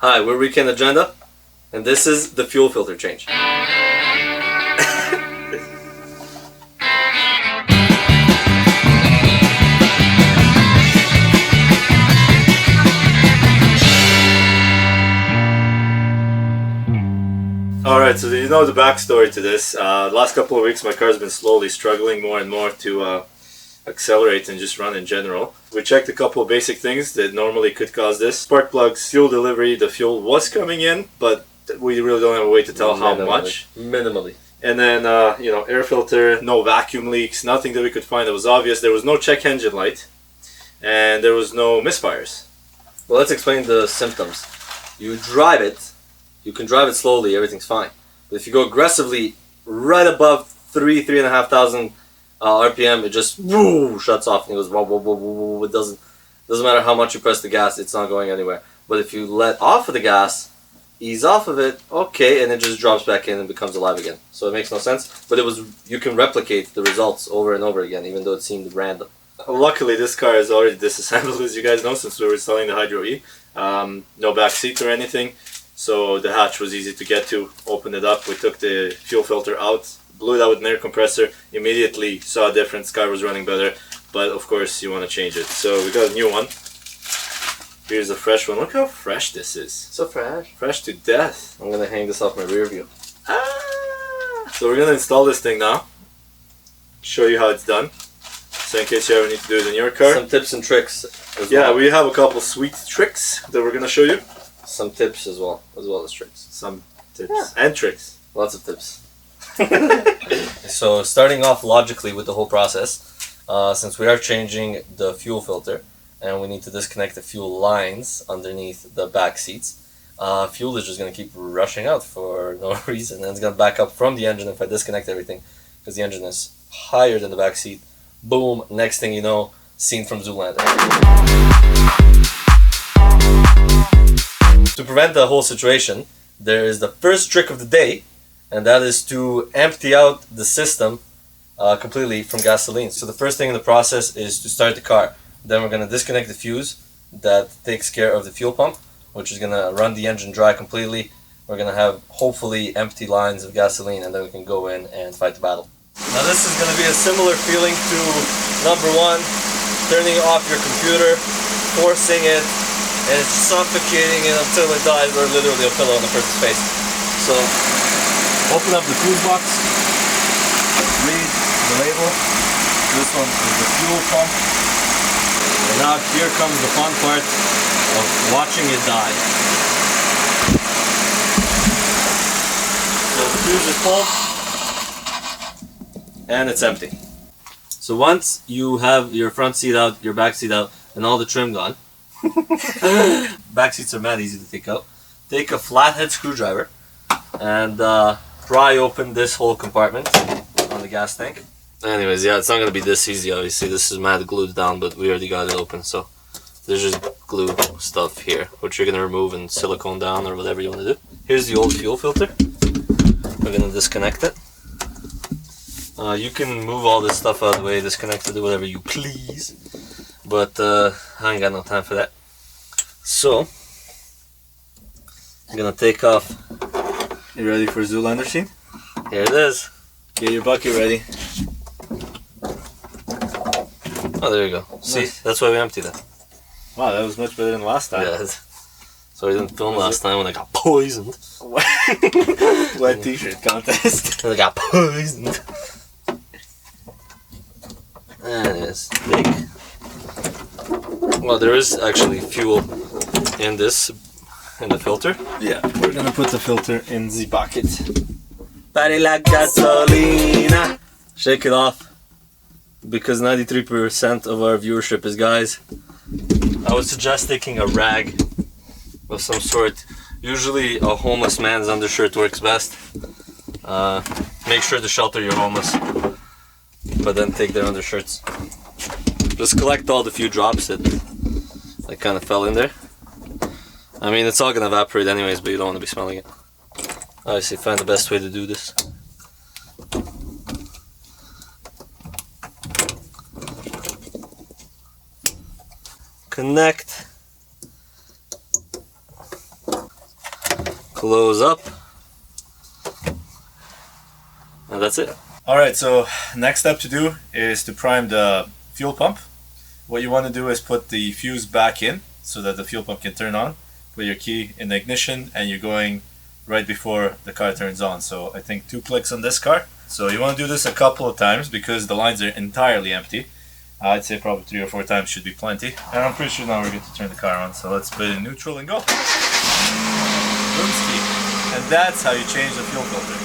Hi, we're Weekend Agenda, and this is the fuel filter change. Alright, so you know the backstory to this. Last couple of weeks my car's been slowly struggling more and more to accelerate and just run in general. We checked a couple of basic things that normally could cause this. Spark plugs, fuel delivery, the fuel was coming in, but we really don't have a way to tell how much. Minimally. And then, air filter, no vacuum leaks, nothing that we could find that was obvious. There was no check engine light, and there was no misfires. Well, let's explain the symptoms. You drive it, you can drive it slowly, everything's fine. But if you go aggressively, right above 3,500 RPM, it just shuts off and it goes whoa, whoa, whoa, whoa, whoa. It doesn't matter how much you press the gas, it's not going anywhere. But if you let off of the gas, ease off of it, okay, and it just drops back in and becomes alive again. So it makes no sense, but you can replicate the results over and over again, even though it seemed random. Luckily, this car is already disassembled, as you guys know, since we were installing the Hydro E. No back seat or anything, so the hatch was easy to get to. Opened it up, we took the fuel filter out, blew it out with an air compressor, immediately saw a difference, car was running better, but of course you want to change it. So we got a new one. Here's a fresh one. Look how fresh this is. So fresh. Fresh to death. I'm gonna hang this off my rear view. So we're gonna install this thing now. Show you how it's done. So in case you ever need to do it in your car. Some tips and tricks as well. Yeah, we have a couple sweet tricks that we're gonna show you. Some tips as well as tricks. Some tips and tricks. Lots of tips. So starting off logically with the whole process, since we are changing the fuel filter and we need to disconnect the fuel lines underneath the back seats, fuel is just going to keep rushing out for no reason, and it's going to back up from the engine if I disconnect everything, because the engine is higher than the back seat. Boom, next thing you know, scene from Zoolander. To prevent the whole situation, there is the first trick of the day, and that is to empty out the system completely from gasoline. So the first thing in the process is to start the car. Then we're going to disconnect the fuse that takes care of the fuel pump, which is going to run the engine dry completely. We're going to have hopefully empty lines of gasoline, and then we can go in and fight the battle. Now this is going to be a similar feeling to number one, turning off your computer, forcing it, and it's suffocating it until it dies, or literally a pillow on the person's face. So open up the fuse box, read the label. This one is the fuel pump. And now here comes the fun part of watching it die. So the fuse is full and it's empty. So once you have your front seat out, your back seat out, and all the trim gone, back seats are mad easy to take out. Take a flathead screwdriver and pry open this whole compartment on the gas tank. Anyways, yeah, it's not going to be this easy, obviously. This is mad glued down, but we already got it open, so there's just glue stuff here, which you're going to remove and silicone down or whatever you want to do. Here's the old fuel filter. We're going to disconnect it. You can move all this stuff out of the way, disconnect it, do whatever you please, but I ain't got no time for that. So, I'm going to take off. You ready for Zoolander scene? Here it is. Get your bucket ready. Oh, there you go. See, Nice. that's why we emptied it. Wow, that was much better than last time. Yeah. So we didn't film last time when I got poisoned. Wet t-shirt contest. I got poisoned. Anyways, big. Well, there is actually fuel in the filter. Yeah, we're gonna put the filter in the bucket. Body like gasolina. Shake it off. Because 93% of our viewership is guys. I would suggest taking a rag of some sort. Usually a homeless man's undershirt works best. Make sure to shelter your homeless, but then take their undershirts. Just collect all the few drops that kind of fell in there. I mean, it's all gonna evaporate anyways, but you don't want to be smelling it. Obviously, find the best way to do this. Connect. close up, and that's it. Alright, so next step to do is to prime the fuel pump. What you want to do is put the fuse back in so that the fuel pump can turn on. Put your key in the ignition and you're going right before the car turns on. So I think 2 clicks on this car. So you want to do this a couple of times because the lines are entirely empty. I'd say probably 3 or 4 times should be plenty. And I'm pretty sure now we're going to turn the car on. So let's put it in neutral and go. Boomski. And that's how you change the fuel filter.